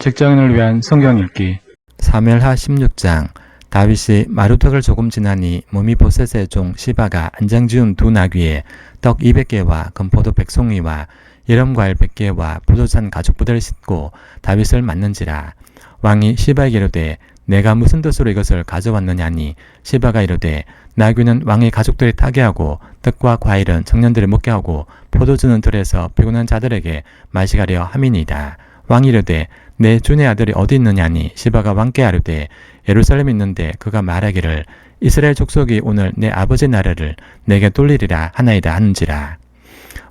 직장인을 위한 성경 읽기. 사무엘하 16장. 다윗이 마루턱을 조금 지나니 몸이 보셋의 종 시바가 안장 지은 두 나귀에 떡 200개와 금포도 100송이와 여름과일 100개와 포도찬 가죽부대를 싣고 다윗을 맞는지라. 왕이 시바에게 이르되 내가 무슨 뜻으로 이것을 가져왔느냐니, 시바가 이르되 나귀는 왕의 가족들이 타게 하고 떡과 과일은 청년들이 먹게 하고 포도주는 들에서 피곤한 자들에게 마시게 하려 함이니이다. 왕이 이르되 내 주의 아들이 어디 있느냐니, 시바가 왕께 아뢰되 예루살렘에 있는데 그가 말하기를 이스라엘 족속이 오늘 내 아버지 나라를 내게 돌리리라 하나이다 하는지라.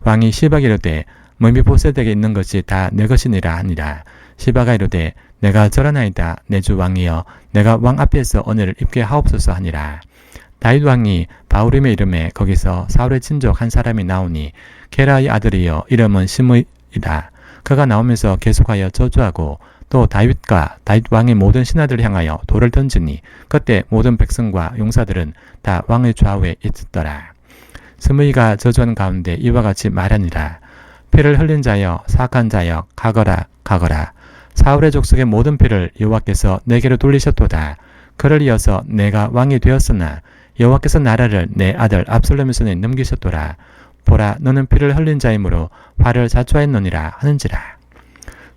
왕이 시바에게 이르되 므비보셋에게 있는 것이 다 내 것이니라 하니라. 시바가 이르되 내가 절하나이다 내 주 왕이여, 내가 왕 앞에서 은혜를 입게 하옵소서 하니라. 다윗 왕이 바후림의 이름에 거기서 사울의 친족 한 사람이 나오니 게라의 아들이여 이름은 시므이라. 그가 나오면서 계속하여 저주하고 또 다윗과 다윗 왕의 모든 신하들을 향하여 돌을 던지니 그때 모든 백성과 용사들은 다 왕의 좌우에 있었더라. 스므이가 저주하는 가운데 이와 같이 말하니라. 피를 흘린 자여, 사악한 자여, 가거라 가거라. 사울의 족속의 모든 피를 여호와께서 내게로 돌리셨도다. 그를 이어서 내가 왕이 되었으나 여호와께서 나라를 내 아들 압살롬의 손에 넘기셨도다. 보라, 너는 피를 흘린 자이므로 화를 자초하였느니라 하는지라.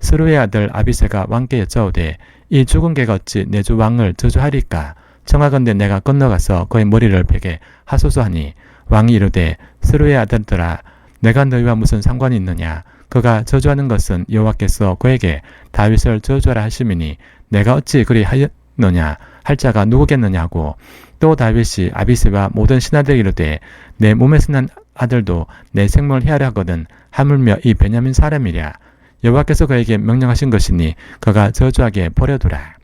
스루의 아들 아비새가 왕께 여짜오되 이 죽은 개가 어찌 내 주 왕을 저주하리까? 청하건대 내가 건너가서 그의 머리를 베게 하소서 하니, 왕이 이르되 스루의 아들들아, 내가 너희와 무슨 상관이 있느냐? 그가 저주하는 것은 여호와께서 그에게 다윗을 저주하라 하심이니 내가 어찌 그리 하였느냐 할 자가 누구겠느냐고. 또 다윗이 아비새와 모든 신하들에게 이르되 내 몸에서 난 아들도 내 생명을 해하려 하거든 하물며 이 베냐민 사람이랴. 여호와께서 그에게 명령하신 것이니 그가 저주하게 버려두라.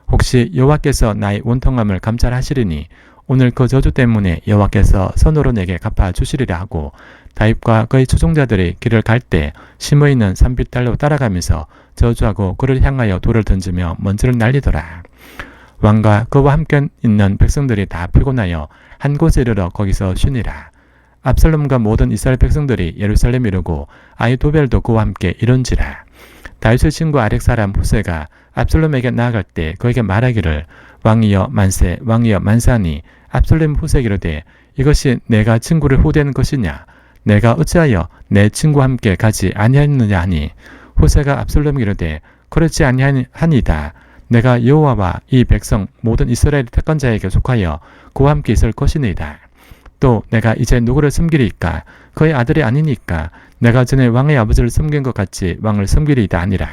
혹시 여호와께서 나의 원통함을 감찰하시리니 오늘 그 저주 때문에 여호와께서 선으로 내게 갚아주시리라 하고, 다윗과 그의 추종자들이 길을 갈 때 시므이는 산비탈로 따라가면서 저주하고 그를 향하여 돌을 던지며 먼지를 날리더라. 왕과 그와 함께 있는 백성들이 다 피곤하여 한 곳에 이르러 거기서 쉬니라. 압살롬과 모든 이스라엘 백성들이 예루살렘에 이르고 아히도벨도 그와 함께 이른지라. 다윗의 친구 아렉 사람 후세가 압살롬에게 나아갈 때 그에게 말하기를 왕이여 만세, 왕이여 만세하니, 압살롬 후세에게 이르되 이것이 내가 친구를 후대하는 것이냐? 내가 어찌하여 내 친구와 함께 가지 아니하였느냐 하니, 후세가 압살롬에게 이르되 그렇지 아니하니이다. 내가 여호와와 이 백성 모든 이스라엘 택한 자에게 속하여 그와 함께 있을 것이니이다. 또 내가 이제 누구를 섬기리이까? 그의 아들이 아니니까 내가 전에 왕의 아버지를 섬긴 것 같이 왕을 섬기리이다 아니라.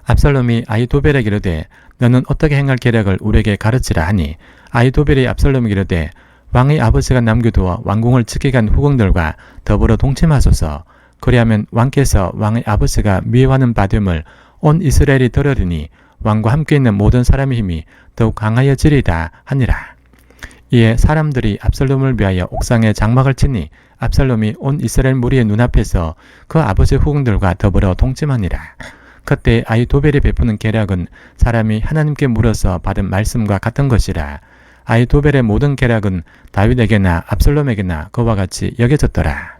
압살롬이 아히도벨에게 이르되 너는 어떻게 행할 계략을 우리에게 가르치라 하니, 아히도벨이 압살롬에게 이르되 왕의 아버지가 남겨두어 왕궁을 지키게 한 후궁들과 더불어 동침하소서. 그리하면 왕께서 왕의 아버지가 미워하는 바됨을 온 이스라엘이 들으리니 왕과 함께 있는 모든 사람의 힘이 더욱 강하여지리다 하니라. 이에 사람들이 압살롬을 위하여 옥상에 장막을 치니 압살롬이 온 이스라엘 무리의 눈앞에서 그 아버지 후궁들과 더불어 동침하니라. 그때 아히도벨이 베푸는 계략은 사람이 하나님께 물어서 받은 말씀과 같은 것이라. 아히도벨의 모든 계략은 다윗에게나 압살롬에게나 그와 같이 여겨졌더라.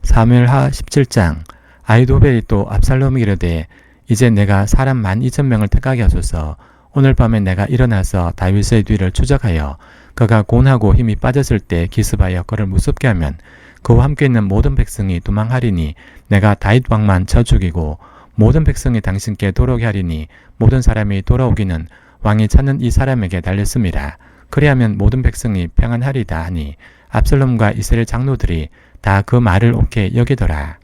사무엘하 17장. 아히도벨이 또 압살롬에게 이르되 이제 내가 사람 12,000명을 택하게 하소서. 오늘 밤에 내가 일어나서 다윗의 뒤를 추적하여 그가 곤하고 힘이 빠졌을 때 기습하여 그를 무섭게 하면 그와 함께 있는 모든 백성이 도망하리니 내가 다윗 왕만 쳐 죽이고 모든 백성이 당신께 돌아오게 하리니 모든 사람이 돌아오기는 왕이 찾는 이 사람에게 달렸음이라. 그리하면 모든 백성이 평안하리다 하니 압살롬과 이스라엘 장로들이 다 그 말을 옳게 여기더라.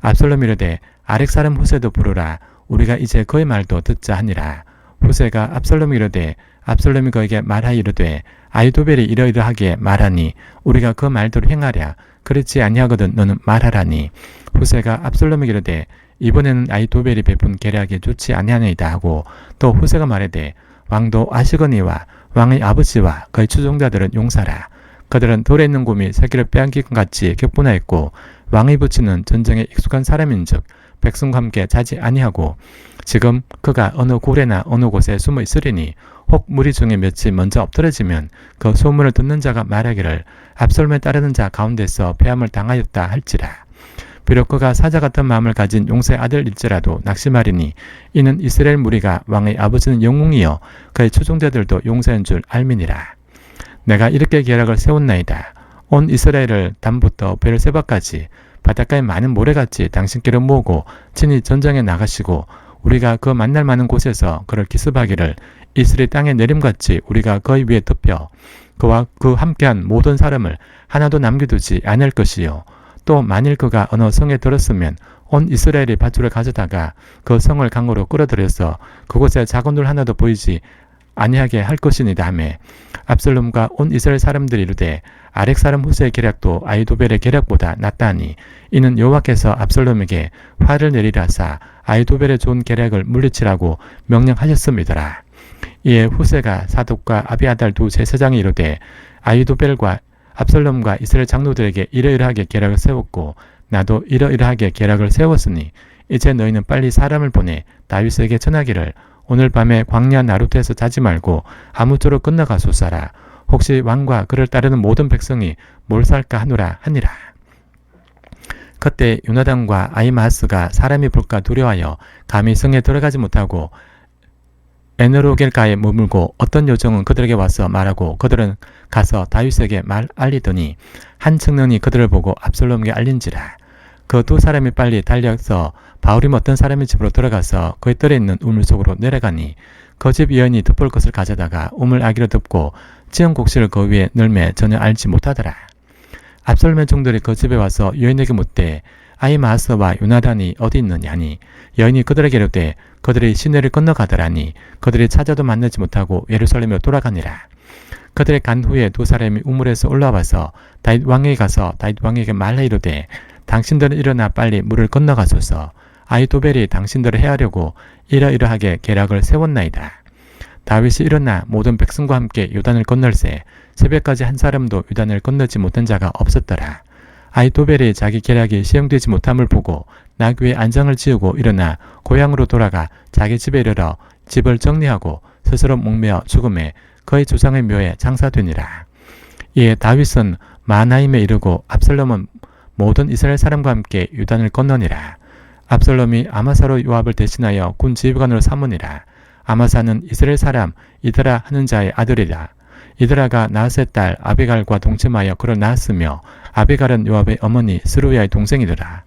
압살롬이 이르되 아렉 사람 후세도 부르라. 우리가 이제 그의 말도 듣자 하니라. 후세가 압살롬이 이르되 압살롬이 그에게 말하여 이르되 아히도벨이 이러이러하게 말하니 우리가 그 말대로 행하랴. 그렇지 아니하거든 너는 말하라니. 후세가 압살롬에게 이르되 이번에는 아히도벨이 베푼 계략이 좋지 아니하니이다 하고, 또 후세가 말하되 왕도 아시거니와 왕의 아버지와 그의 추종자들은 용사라. 그들은 돌에 있는 곰이 새끼를 빼앗긴 것 같이 격분하였고 왕의 부친은 전쟁에 익숙한 사람인즉 백성과 함께 자지 아니하고 지금 그가 어느 고래나 어느 곳에 숨어 있으리니 혹 무리 중에 몇이 먼저 엎드러지면 그 소문을 듣는 자가 말하기를 압살롬에 따르는 자 가운데서 패함을 당하였다 할지라. 비록 그가 사자 같은 마음을 가진 용사의 아들일지라도 낙심하리니 이는 이스라엘 무리가 왕의 아버지는 영웅이요 그의 추종자들도 용사인 줄 알미니라. 내가 이렇게 계략을 세웠나이다. 온 이스라엘을 단부터 베르세바까지 바닷가에 많은 모래같이 당신께로 모으고 친히 전장에 나가시고 우리가 그 만날 많은 곳에서 그를 기습하기를 이스라엘 땅에 내림같이 우리가 그의 위에 덮여 그와 그 함께한 모든 사람을 하나도 남겨두지 않을 것이요. 또 만일 그가 어느 성에 들었으면 온 이스라엘이 밧줄을 가져다가 그 성을 강으로 끌어들여서 그곳에 작은 돌 하나도 보이지 아니하게 할 것이니라 하며 압살롬과 온 이스라엘 사람들이 이르되 아렉 사람 후세의 계략도 아히도벨의 계략보다 낫다니 이는 여호와께서 압살롬에게 화를 내리라사 아히도벨의 좋은 계략을 물리치라고 명령하셨음이더라. 이에 후세가 사독과 아비아달 두 제사장이 이르되 아히도벨과 압살롬과 이스라엘 장로들에게 이러이러하게 계략을 세웠고 나도 이러이러하게 계략을 세웠으니 이제 너희는 빨리 사람을 보내 다윗에게 전하기를 오늘 밤에 광야 나루트에서 자지 말고 아무쪼록 건너가소서라. 혹시 왕과 그를 따르는 모든 백성이 몰살까 하노라 하니라. 그때 요나단과 아히마아스가 사람이 볼까 두려워하여 감히 성에 들어가지 못하고 에너로겔가에 머물고 어떤 요정은 그들에게 와서 말하고 그들은 가서 다윗에게 말 알리더니 한 청년이 그들을 보고 압살롬에게 알린지라. 그 두 사람이 빨리 달려서 바울임 어떤 사람의 집으로 들어가서 그의 뜰에 있는 우물 속으로 내려가니 그 집 여인이 덮을 것을 가져다가 우물 아기로 덮고 찌은 곡식을 그 위에 널매 전혀 알지 못하더라. 압살롬의 종들이 그 집에 와서 여인에게 묻되 아히마아스와 요나단이 어디 있느냐니 여인이 그들에게 이르되 그들이 시내를 건너가더라니 그들이 찾아도 만나지 못하고 예루살렘으로 돌아가니라. 그들이 간 후에 두 사람이 우물에서 올라와서 다윗 왕에게 가서 다윗 왕에게 말하 이르되 당신들은 일어나 빨리 물을 건너가소서. 아히도벨이 당신들을 해하려고 이러이러하게 계략을 세웠나이다. 다윗이 일어나 모든 백성과 함께 요단을 건널새 새벽까지 한 사람도 요단을 건너지 못한 자가 없었더라. 아히도벨이 자기 계략이 시행되지 못함을 보고 나귀에 안장을 지우고 일어나 고향으로 돌아가 자기 집에 이르러 집을 정리하고 스스로 목매어 죽음에 그의 조상의 묘에 장사되니라. 이에 다윗은 마하나임에 이르고 압살롬은 모든 이스라엘 사람과 함께 요단을 건너니라. 압살롬이 아마사로 요압을 대신하여 군 지휘관으로 삼으니라. 아마사는 이스라엘 사람 이드라 하는 자의 아들이라. 이드라가 나앗의 딸 아비갈과 동침하여 그를 낳았으며 아비갈은 요압의 어머니 스루야의 동생이더라.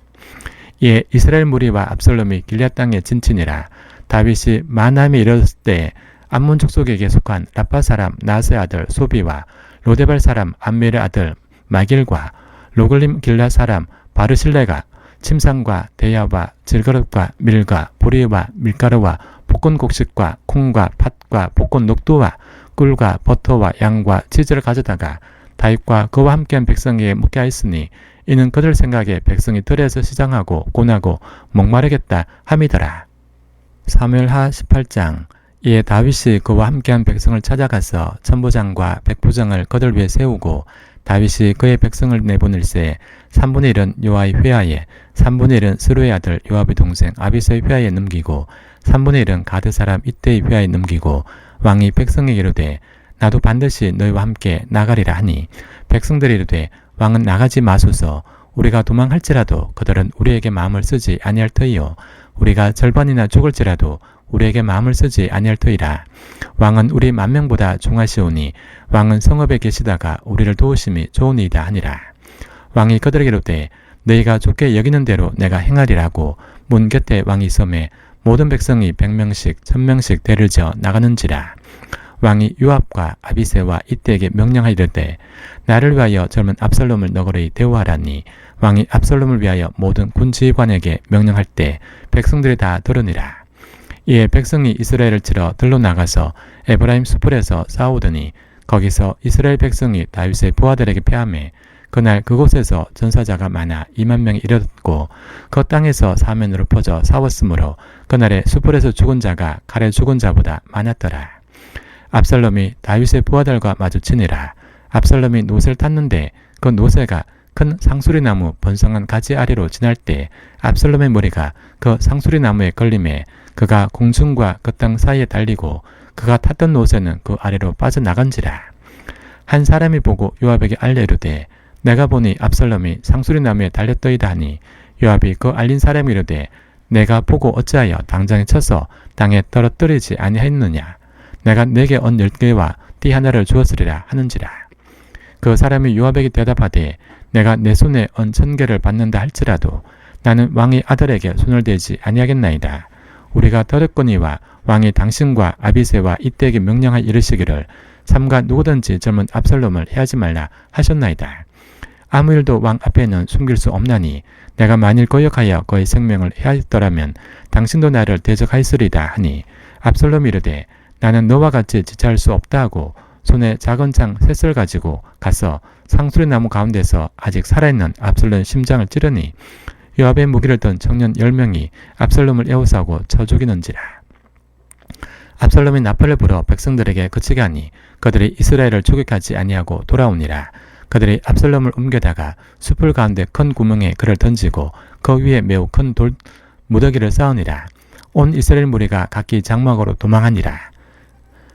이에 이스라엘 무리와 압살롬이 길앗 땅에 진친이라. 다윗이 마하나임에 이르렀을 때 암몬 족속에게 속한 라파 사람 나앗의 아들 소비와 로데발 사람 암멜의 아들 마길과 로글림 길라 사람 바르실레가 침상과 대야와 질그릇과 밀과 보리와 밀가루와 볶은 곡식과 콩과 팥과 볶은 녹두와 꿀과 버터와 양과 치즈를 가져다가 다윗과 그와 함께한 백성에게 먹게 하였으니 이는 그들 생각에 백성이 들에서 시장하고 곤하고 목마르겠다 함이더라. 사무엘하 18장. 이에 다윗이 그와 함께한 백성을 찾아가서 천부장과 백부장을 그들 위에 세우고 다윗이 그의 백성을 내보낼새 3분의 1은 요아의 회하에 3분의 1은 스루의 아들 요압의 동생 아비스의 회하에 넘기고 3분의 1은 가드 사람 이때의 회하에 넘기고 왕이 백성에게 이르되 나도 반드시 너희와 함께 나가리라 하니 백성들이 이르되 왕은 나가지 마소서. 우리가 도망할지라도 그들은 우리에게 마음을 쓰지 아니할 터이요 우리가 절반이나 죽을지라도 우리에게 마음을 쓰지 아니할 터이라. 왕은 우리 만명보다 종하시오니 왕은 성읍에 계시다가 우리를 도우심이 좋으니이다 하니라. 왕이 그들에게 이르되 너희가 좋게 여기는 대로 내가 행하리라고 문 곁에 왕이 섬에 모든 백성이 100명씩 1000명씩 대를 지어 나가는지라. 왕이 요압과 아비새와 이때에게 명령하이르되 나를 위하여 젊은 압살롬을 너그러이 대우하라니 왕이 압살롬을 위하여 모든 군지휘관에게 명령할 때 백성들이 다 들으니라. 이에 백성이 이스라엘을 치러 들로 나가서 에브라임 수풀에서 싸우더니 거기서 이스라엘 백성이 다윗의 부하들에게 패하매 그날 그곳에서 전사자가 많아 2만 명이 이르렀고 그 땅에서 사면으로 퍼져 싸웠으므로 그날에 수풀에서 죽은 자가 칼에 죽은 자보다 많았더라. 압살롬이 다윗의 부하들과 마주치니라. 압살롬이 노새를 탔는데 그 노새가 큰 상수리나무 번성한 가지 아래로 지날 때 압살롬의 머리가 그 상수리나무에 걸림에 그가 공중과 그 땅 사이에 달리고 그가 탔던 노새는 그 아래로 빠져나간지라. 한 사람이 보고 요압에게 알려 이르되 내가 보니 압살롬이 상수리나무에 달렸더이다 하니 요압이 그 알린 사람이 이르되 내가 보고 어찌하여 당장에 쳐서 땅에 떨어뜨리지 아니하였느냐. 내가 내게 언 10개와 띠 하나를 주었으리라 하는지라. 그 사람이 요압에게 대답하되 내가 내 손에 언 1000개를 받는다 할지라도 나는 왕의 아들에게 손을 대지 아니하겠나이다. 우리가 들었거니와 왕이 당신과 아비새와 이때에게 명령하여 이르시기를 삼가 누구든지 젊은 압살롬을 해하지 말라 하셨나이다. 아무 일도 왕 앞에는 숨길 수 없나니 내가 만일 거역하여 그의 생명을 해하였더라면 당신도 나를 대적하였으리다 하니 압살롬이 이르되 나는 너와 같이 지체할 수 없다 하고 손에 작은 창 셋을 가지고 가서 상수리 나무 가운데서 아직 살아있는 압살롬 심장을 찌르니 요압의 무기를 든 청년 10명이 압살롬을 에워싸고 쳐 죽이는지라. 압살롬이 나팔을 불어 백성들에게 그치게 하니 그들이 이스라엘을 추격하지 아니하고 돌아오니라. 그들이 압살롬을 옮겨다가 숲을 가운데 큰 구멍에 그를 던지고 그 위에 매우 큰 돌 무더기를 쌓으니라. 온 이스라엘 무리가 각기 장막으로 도망하니라.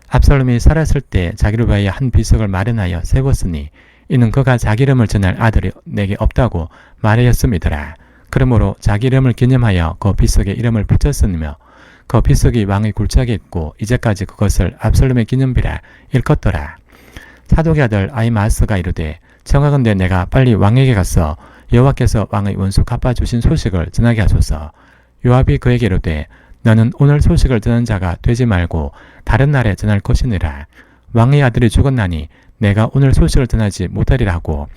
압살롬이 살았을 때 자기를 위하여 한 비석을 마련하여 세웠으니 이는 그가 자기 이름을 전할 아들이 내게 없다고 말하였음이더라. 그러므로 자기 이름을 기념하여 그 비석에 이름을 붙였으며 그 비석이 왕의 굴착에 있고 이제까지 그것을 압살롬의 기념비라 일컫더라. 사독의 아들 아히마아스가 이르되 청하건대 내가 빨리 왕에게 가서 여호와께서 왕의 원수 갚아주신 소식을 전하게 하소서. 요압이 그에게 이르되 너는 오늘 소식을 전한 자가 되지 말고 다른 날에 전할 것이니라. 왕의 아들이 죽었나니 내가 오늘 소식을 전하지 못하리라 하고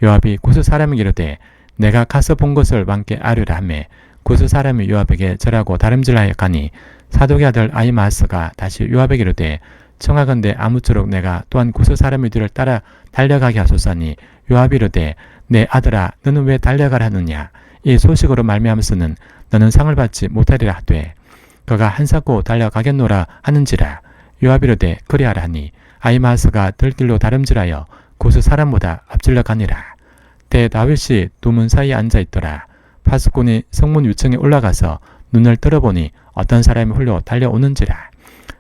요압이 구스 사람에게 이르되 내가 가서 본 것을 왕께 아뢰라 하매 구스 사람이 요압에게 절하고 다름질하여 가니 사독의 아들 아히마아스가 다시 요압에게 이르되 청하건대 아무쪼록 내가 또한 구스 사람의 뒤를 따라 달려가게 하소서니 요압이 이르되 내 아들아 너는 왜 달려가라 하느냐. 이 소식으로 말미암아서는 너는 상을 받지 못하리라 하되 그가 한사코 달려가겠노라 하는지라. 요압이 이르되 그리하라 하니 아히마아스가 들길로 다름질하여 구스 사람보다 앞질러 가니라. 때 다윗이 두 문 사이에 앉아있더라. 파수꾼이 성문 위층에 올라가서 눈을 들어보니 어떤 사람이 홀로 달려오는지라.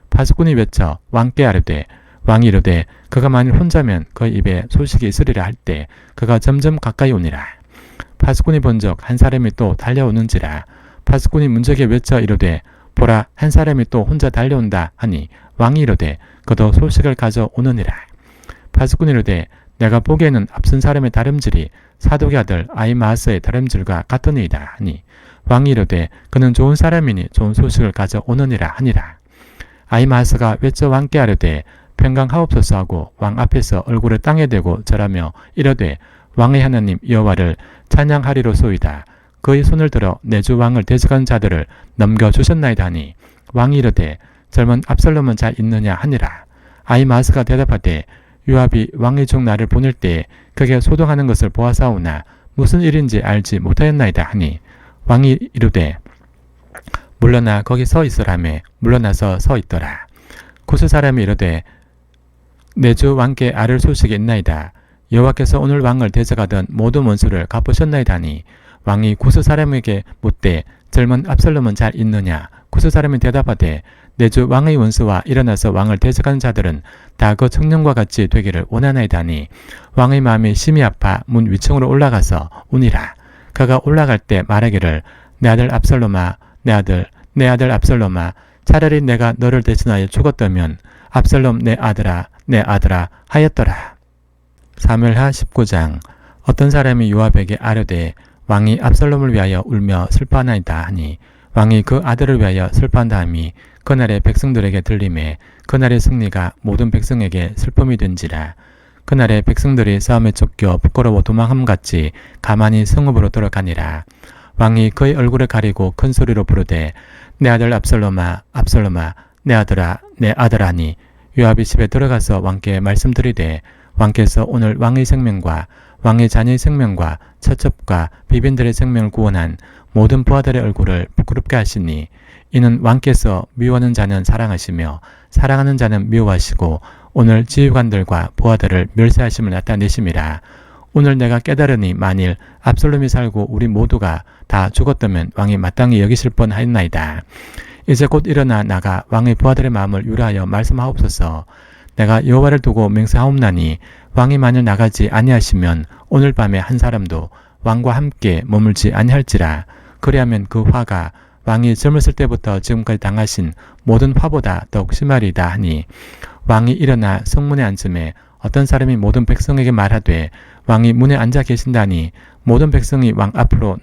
파수꾼이 외쳐 왕께 아뢰되 왕이 이르되 그가 만일 혼자면 그 입에 소식이 있으리라 할 때 그가 점점 가까이 오니라. 파수꾼이 본적 한 사람이 또 달려오는지라. 파수꾼이 문적에 외쳐 이르되 보라 한 사람이 또 혼자 달려온다 하니 왕이 이르되 그도 소식을 가져오느니라. 파수꾼이 이르되 내가 보기에는 앞선 사람의 다름질이 사독의 아들 아히마아스의 다름질과 같으니이다 하니 왕이 이르되 그는 좋은 사람이니 좋은 소식을 가져오느니라 하니라. 아히마아스가 외쳐 왕께 아뢰되 평강하옵소서 하고 왕 앞에서 얼굴을 땅에 대고 절하며 이르되 왕의 하나님 여호와를 찬양하리로소이다. 그의 손을 들어 내 주 왕을 대적한 자들을 넘겨주셨나이다 하니 왕이 이르되 젊은 압살롬은 잘 있느냐 하니라. 아히마아스가 대답하되 요압이 왕의 종 나를 보낼 때에 그게 소동하는 것을 보아사오나 무슨 일인지 알지 못하였나이다 하니 왕이 이르되 물러나 거기 서 있으라매 물러나서 서 있더라. 구스 사람이 이르되 내 주 왕께 아를 소식이 있나이다. 여호와께서 오늘 왕을 대적하던 모든 원수를 갚으셨나이다 하니 왕이 구스 사람에게 묻되 젊은 압살롬은 잘 있느냐. 구스 사람이 대답하되 내 주 왕의 원수와 일어나서 왕을 대적하는 자들은 다 그 청년과 같이 되기를 원하나이다 하니 왕의 마음이 심히 아파 문 위층으로 올라가서 우니라. 그가 올라갈 때 말하기를 내 아들 압살롬아 내 아들 압살롬아 차라리 내가 너를 대신하여 죽었다면 압살롬 내 아들아 하였더라. 사무엘하 19장. 어떤 사람이 요압에게 아뢰되 왕이 압살롬을 위하여 울며 슬퍼하나이다 하니 왕이 그 아들을 위하여 슬퍼한다함이 그날의 백성들에게 들림에 그날의 승리가 모든 백성에게 슬픔이 된지라. 그날의 백성들이 싸움에 쫓겨 부끄러워 도망함같이 가만히 성읍으로 돌아가니라. 왕이 그의 얼굴을 가리고 큰 소리로 부르되 내 아들 압살롬아 내 아들아 하니 요압이 집에 들어가서 왕께 말씀드리되 왕께서 오늘 왕의 생명과 왕의 자녀의 생명과 처첩과 비빈들의 생명을 구원한 모든 부하들의 얼굴을 부끄럽게 하시니 이는 왕께서 미워하는 자는 사랑하시며 사랑하는 자는 미워하시고 오늘 지휘관들과 부하들을 멸시하심을 나타내심이라. 오늘 내가 깨달으니 만일 압살롬이 살고 우리 모두가 다 죽었다면 왕이 마땅히 여기실 뻔하였나이다. 이제 곧 일어나 나가 왕의 부하들의 마음을 유라하여 말씀하옵소서. 내가 여호와를 두고 맹세하옵나니 왕이 만일 나가지 아니하시면 오늘 밤에 한 사람도 왕과 함께 머물지 아니할지라. 그리하면 그 화가 왕이 젊었을 때부터 지금까지 당하신 모든 화보다 더욱 심하리다 하니 왕이 일어나 성문에 앉음에 어떤 사람이 모든 백성에게 말하되 왕이 문에 앉아 계신다니 모든 백성이 왕 앞으로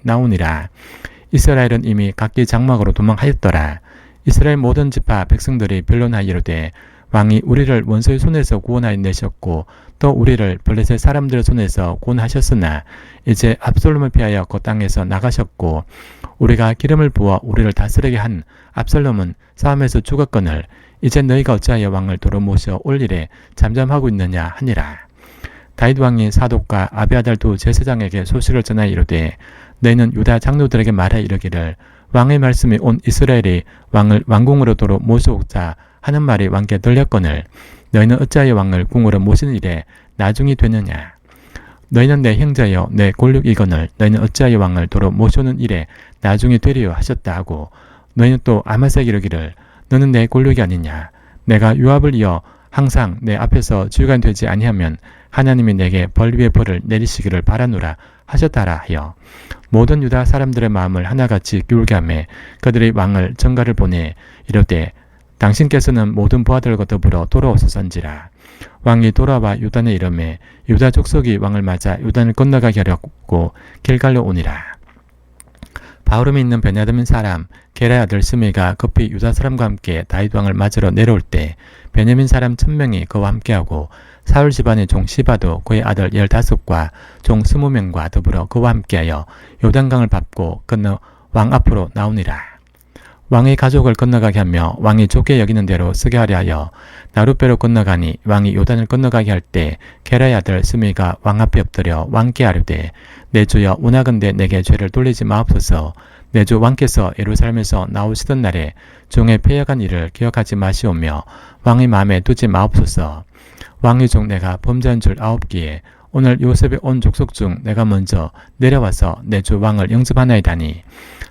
나오니라. 이스라엘은 이미 각기 장막으로 도망하였더라. 이스라엘 모든 지파 백성들이 변론하이로되 왕이 우리를 원수의 손에서 구원하여 내셨고 또 우리를 블레셋 사람들의 손에서 구원하셨으나 이제 압살롬을 피하여 그 땅에서 나가셨고 우리가 기름을 부어 우리를 다스리게 한 압살롬은 싸움에서 죽었거늘 이제 너희가 어찌하여 왕을 도로 모셔 올 일에 잠잠하고 있느냐 하니라. 다윗 왕이 사독과 아비아달 두 제사장에게 소식을 전하여 이르되 너희는 유다 장로들에게 말하 이르기를 왕의 말씀이 온 이스라엘이 왕을 왕궁으로 도로 모셔오자 하는 말이 왕께 들렸거늘 너희는 어찌하여 왕을 궁으로 모시는 일에 나중이 되느냐. 너희는 내 형제여 내 골육이거늘 너희는 어찌하여 왕을 도로 모셔오는 일에 나중이 되리요 하셨다 하고 너희는 또 아마새에게 이르기를 너는 내 골육이 아니냐. 내가 요압을 이어 항상 내 앞에서 주관 되지 아니하면 하나님이 내게 벌 위에 벌을 내리시기를 바라노라 하셨다라 하여 모든 유다 사람들의 마음을 하나같이 기울게 하며 그들이 왕을 전가를 보내 이르되 당신께서는 모든 부하들과 더불어 돌아오소서인지라. 왕이 돌아와 요단에 이르매 유다 족속이 왕을 맞아 요단을 건너가게 하려고 길갈로 오니라. 바후림에 있는 베냐민 사람 게라의 아들 스미가 급히 유다 사람과 함께 다윗 왕을 맞으러 내려올 때 베냐민 사람 1000명이 그와 함께하고 사울 집안의 종 시바도 그의 아들 15과 종 20명과 더불어 그와 함께하여 요단강을 밟고 건너 왕 앞으로 나오니라. 왕의 가족을 건너가게 하며 왕이 좋게 여기는 대로 쓰게 하려 하여 나룻배로 건너가니 왕이 요단을 건너가게 할 때 게라의 아들 스미가 왕 앞에 엎드려 왕께 아뢰되 내 주여 원하건대 내게 죄를 돌리지 마옵소서. 내 주 왕께서 예루살렘에서 나오시던 날에 종의 패역한 일을 기억하지 마시오며 왕의 마음에 두지 마옵소서. 왕의 종 내가 범죄한 줄 아옵기에 오늘 요셉의 온 족속 중 내가 먼저 내려와서 내 주 왕을 영접하나이다니.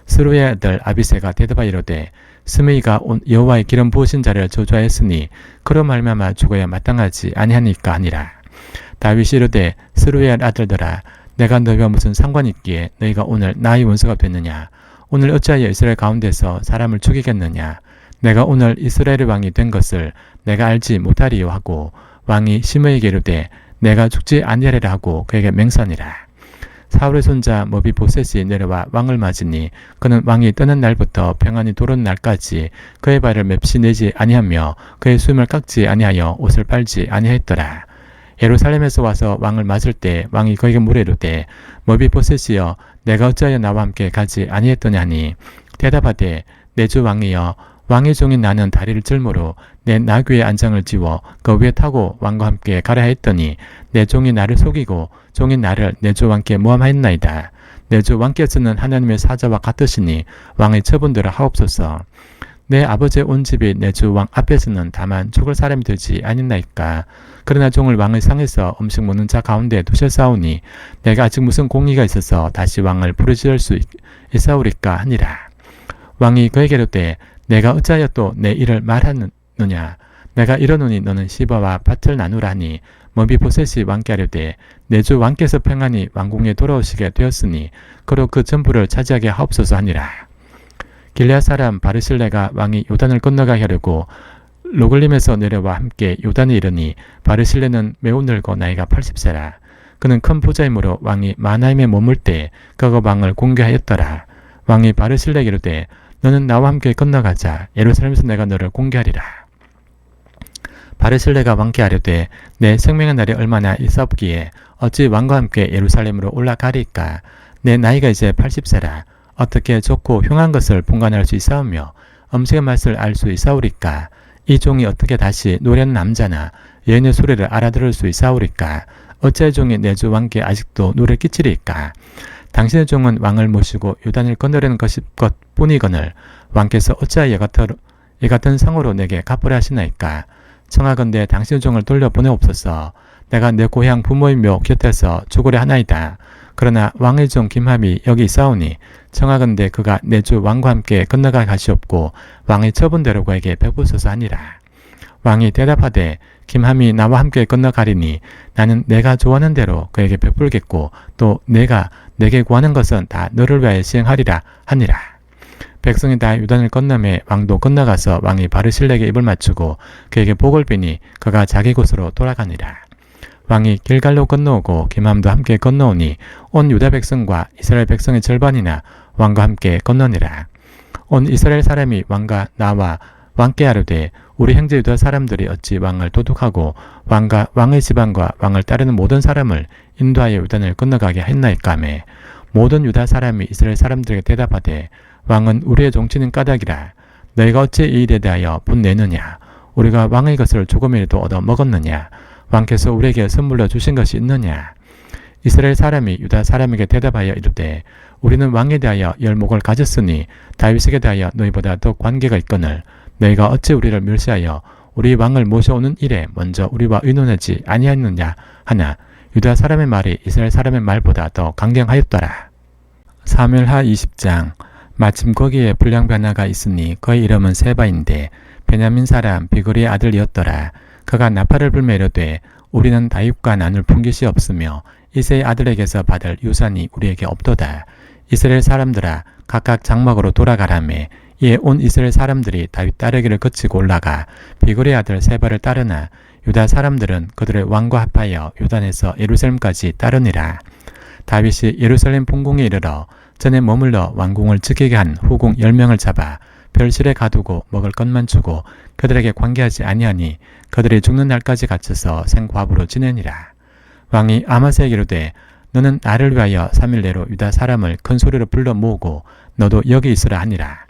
스루의 아들 아비새가 대답하여 이르되 스메이가 여호와의 기름 부으신 자를 저주하였으니 그로 말미암아 죽어야 마땅하지 아니하니까 하니라. 다윗이 이르되 스루의 아들들아 내가 너희와 무슨 상관이 있기에 너희가 오늘 나의 원수가 됐느냐. 오늘 어찌하여 이스라엘 가운데서 사람을 죽이겠느냐. 내가 오늘 이스라엘의 왕이 된 것을 내가 알지 못하리요 하고 왕이 시므에게 이르되 내가 죽지 아니하리라 하고 그에게 맹세하니라. 사울의 손자 머비보셋이 내려와 왕을 맞으니 그는 왕이 떠난 날부터 평안히 돌아온 날까지 그의 발을 맵시 내지 아니하며 그의 수염을 깎지 아니하여 옷을 빨지 아니하였더라. 예루살렘에서 와서 왕을 맞을 때 왕이 그에게 물어 이르되 머비보셋이여 내가 어찌하여 나와 함께 가지 아니했더냐 하니 대답하되 내 주 왕이여 왕의 종인 나는 다리를 절모로 내 나귀의 안장을 지워 그 위에 타고 왕과 함께 가려 했더니 내 종이 나를 속이고 종이 나를 내 주 왕께 모함하였나이다. 내 주 왕께서는 하나님의 사자와 같으시니 왕의 처분대로 하옵소서. 내 아버지의 온 집이 내 주 왕 앞에서는 다만 죽을 사람이 되지 아니나이까. 그러나 종을 왕의 상에서 음식 먹는 자 가운데 두셨사오니 내가 아직 무슨 공의가 있어서 다시 왕을 부르짖을 수 있사오리까 하니라. 왕이 그에게 이르되 내가 어찌하여 또 내 일을 말하느냐. 내가 이러노니 너는 시바와 밭을 나누라 하니 머비보셋이 왕께 아뢰되 내 주 왕께서 평안히 왕궁에 돌아오시게 되었으니 그로 그 전부를 차지하게 하옵소서 하니라. 길레앗 사람 바르실레가 왕이 요단을 건너가게 하려고 로글림에서 내려와 함께 요단에 이르니 바르실레는 매우 늙어 나이가 80세라. 그는 큰 부자이므로 왕이 마나임에 머물 때 그가 왕을 공개하였더라. 왕이 바르실레에게 이르되 너는 나와 함께 건너가자. 예루살렘에서 내가 너를 공개하리라. 바르실레가 왕께 아뢰되 내 생명의 날이 얼마나 있사옵기에 어찌 왕과 함께 예루살렘으로 올라가리까. 내 나이가 이제 80세라. 어떻게 좋고 흉한 것을 분간할 수 있사오며 음식의 맛을 알 수 있사오리까. 이 종이 어떻게 다시 노래하는 남자나 여인의 소리를 알아들을 수 있사오리까. 어찌 종이 내 주 왕께 아직도 노래를 끼치리까. 당신의 종은 왕을 모시고 요단을 건너려는 것뿐이거늘 왕께서 어찌하여 이 같은 상으로 내게 갚으려 하시나이까. 청하건대 당신의 종을 돌려보내옵소서. 내가 내 고향 부모의 묘 곁에서 죽으려 하나이다. 그러나 왕의 종 김함이 여기 있사오니 청하건대 그가 내 주 왕과 함께 건너가 가시옵고 왕의 처분대로 그에게 베푸소서 하니라. 왕이 대답하되 김함이 나와 함께 건너가리니 나는 내가 좋아하는 대로 그에게 베풀겠고 또 내가 내게 구하는 것은 다 너를 위하여 시행하리라 하니라. 백성이 다 요단을 건너매 왕도 건너가서 왕이 바르실렉에 입을 맞추고 그에게 복을 비니 그가 자기 곳으로 돌아가니라. 왕이 길갈로 건너오고 김함도 함께 건너오니 온 유다 백성과 이스라엘 백성의 절반이나 왕과 함께 건너니라. 온 이스라엘 사람이 왕과 나와 왕께 아뢰되 우리 형제 유다 사람들이 어찌 왕을 도둑하고 왕과 왕의 집안과 왕을 따르는 모든 사람을 인도하여 요단을 건너가게 했나이까 하매 모든 유다 사람이 이스라엘 사람들에게 대답하되 왕은 우리의 종치는 까닭이라. 너희가 어찌 이 일에 대하여 분내느냐. 우리가 왕의 것을 조금이라도 얻어 먹었느냐. 왕께서 우리에게 선물로 주신 것이 있느냐. 이스라엘 사람이 유다 사람에게 대답하여 이르되 우리는 왕에 대하여 열목을 가졌으니 다윗에게 대하여 너희보다 더 관계가 있거늘 너희가 어찌 우리를 멸시하여 우리 왕을 모셔오는 일에 먼저 우리와 의논하지 아니하였느냐 하나 유다 사람의 말이 이스라엘 사람의 말보다 더 강경하였더라. 사무엘하 20장. 마침 거기에 불량 변화가 있으니 그의 이름은 세바인데 베냐민 사람 비그리의 아들이었더라. 그가 나팔을 불며 이르되 우리는 다윗과 나눌 분깃이 없으며 이새의 아들에게서 받을 유산이 우리에게 없도다. 이스라엘 사람들아 각각 장막으로 돌아가라매 이에 온 이스라엘 사람들이 다윗 따르기를 거치고 올라가 비그리의 아들 세바를 따르나 유다 사람들은 그들의 왕과 합하여 요단에서 예루살렘까지 따르니라. 다윗이 예루살렘 본궁에 이르러 전에 머물러 왕궁을 지키게 한 후궁 10명을 잡아 별실에 가두고 먹을 것만 주고 그들에게 관계하지 아니하니 그들이 죽는 날까지 갇혀서 생과부로 지내니라. 왕이 아마스에게 이르되 너는 나를 위하여 3일 내로 유다 사람을 큰 소리로 불러 모으고 너도 여기 있으라 하니라.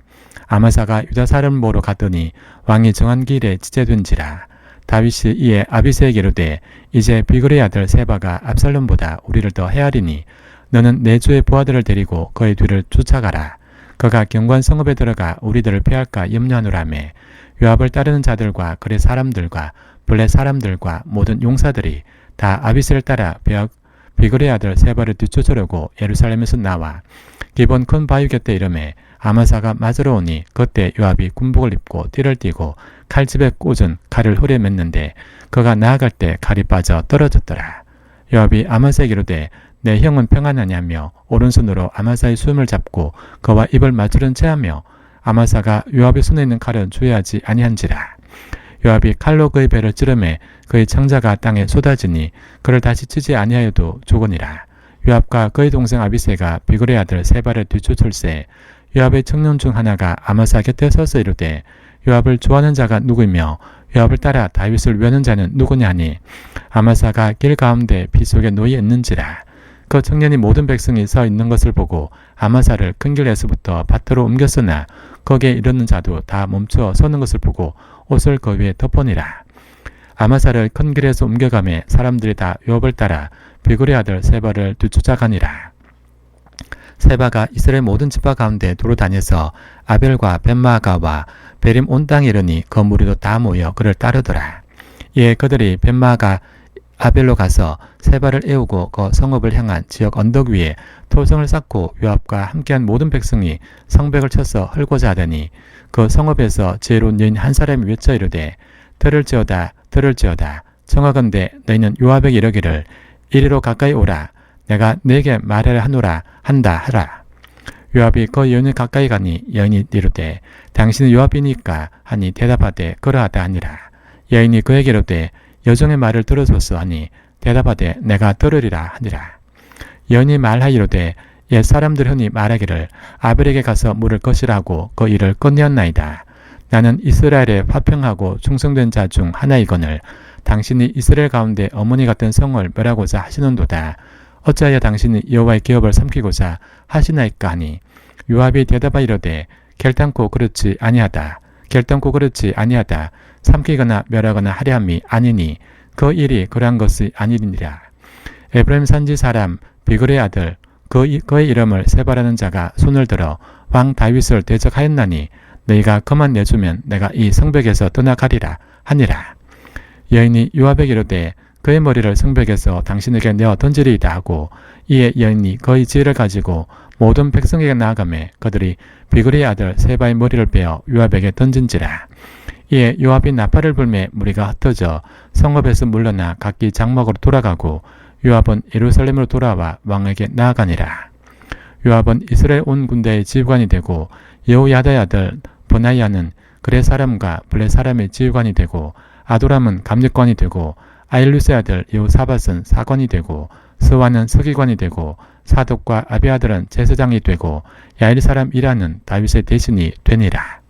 아마사가 유다 사람을 모으러 갔더니 왕이 정한 길에 지체된지라. 다윗이 이에 아비새에게 이르되 이제 비그리의 아들 세바가 압살롬보다 우리를 더 헤아리니 너는 내 주의 부하들을 데리고 그의 뒤를 쫓아가라. 그가 경관 성읍에 들어가 우리들을 패할까 염려하노라며 요압을 따르는 자들과 그의 사람들과 블레 사람들과 모든 용사들이 다 아비새를 따라 비그리의 아들 세바를 뒤쫓으려고 예루살렘에서 나와 기본 큰 바위 곁에 이르매 아마사가 맞으러 오니 그때 요압이 군복을 입고 띠를 띠고 칼집에 꽂은 칼을 홀에 맸는데 그가 나아갈 때 칼이 빠져 떨어졌더라. 요압이 아마사에게 이르되 내 형은 평안하냐며 오른손으로 아마사의 숨을 잡고 그와 입을 맞추는 채하며 아마사가 요압의 손에 있는 칼은 주의하지 아니한지라. 요압이 칼로 그의 배를 찌르매 그의 창자가 땅에 쏟아지니 그를 다시 치지 아니하여도 죽으니라. 요압과 그의 동생 아비새가 비그리의 아들 세바를 뒤쫓을새 요압의 청년 중 하나가 아마사 곁에 서서 이르되 요압을 좋아하는 자가 누구이며 요압을 따라 다윗을 위하는 자는 누구냐 하니 아마사가 길 가운데 피 속에 놓여 있는지라. 그 청년이 모든 백성이 서 있는 것을 보고 아마사를 큰 길에서부터 밭으로 옮겼으나 거기에 이르는 자도 다 멈춰 서는 것을 보고 옷을 그 위에 덮으니라. 아마사를 큰 길에서 옮겨가매 사람들이 다 요압을 따라 비그리의 아들 세바를 뒤쫓아가니라. 세바가 이스라엘 모든 지파 가운데 도로 다녀서 아벨과 벳마아가와 베림 온 땅에 이르니 그 무리도 다 모여 그를 따르더라. 이에 그들이 벳마아가 아벨로 가서 세바를 애우고 그 성읍을 향한 지역 언덕 위에 토성을 쌓고 요압과 함께한 모든 백성이 성벽을 쳐서 헐고자 하더니 그 성읍에서 지혜로운 여인 한 사람이 외쳐 이르되 들을지어다 들을지어다 청하건대 너희는 요압에게 이르기를 이리로 가까이 오라 내가 네게 말하라 하노라 한다 하라. 요압이 그 여인을 가까이 가니 여인이 이르되 당신은 요압이니까 하니 대답하되 그러하다 하니라. 여인이 그에게 이르되 여종의 말을 들어소서 하니 대답하되 내가 들으리라 하니라. 여인이 말하이로되 옛 사람들 흔히 말하기를 아벨에게 가서 물을 것이라 하고 그 일을 끝내었나이다. 나는 이스라엘의 화평하고 충성된 자 중 하나이거늘 당신이 이스라엘 가운데 어머니 같은 성을 멸하고자 하시는도다. 어찌하여 당신이 여호와의 기업을 삼키고자 하시나이까 하니 요압이 대답하이로되 결단코 그렇지 아니하다. 결단코 그렇지 아니하다. 삼키거나 멸하거나 하려함이 아니니 그 일이 그러한 것이 아니니라. 에브라임 산지 사람 비그리의 아들 그의 이름을 세바라는 자가 손을 들어 왕 다윗을 대적하였나니 너희가 그만 내주면 내가 이 성벽에서 떠나가리라 하니라. 여인이 요압에게 이르되 그의 머리를 성벽에서 당신에게 내어 던지리이다 하고 이에 여인이 그의 지혜를 가지고 모든 백성에게 나아가매 그들이 비그리의 아들 세바의 머리를 베어 요압에게 던진지라. 이에 요압이 나팔을 불매 무리가 흩어져 성읍에서 물러나 각기 장막으로 돌아가고 요압은 예루살렘으로 돌아와 왕에게 나아가니라. 요압은 이스라엘 온 군대의 지휘관이 되고 여호야다의 아들 버나야는 그레 사람과 블레 사람의 지휘관이 되고 아도람은 감력관이 되고 아일루스의 아들 여호사밧은 사관이 되고 스와는 서기관이 되고 사독과 아비아들은 제사장이 되고 야일 사람 이라는 다윗의 대신이 되니라.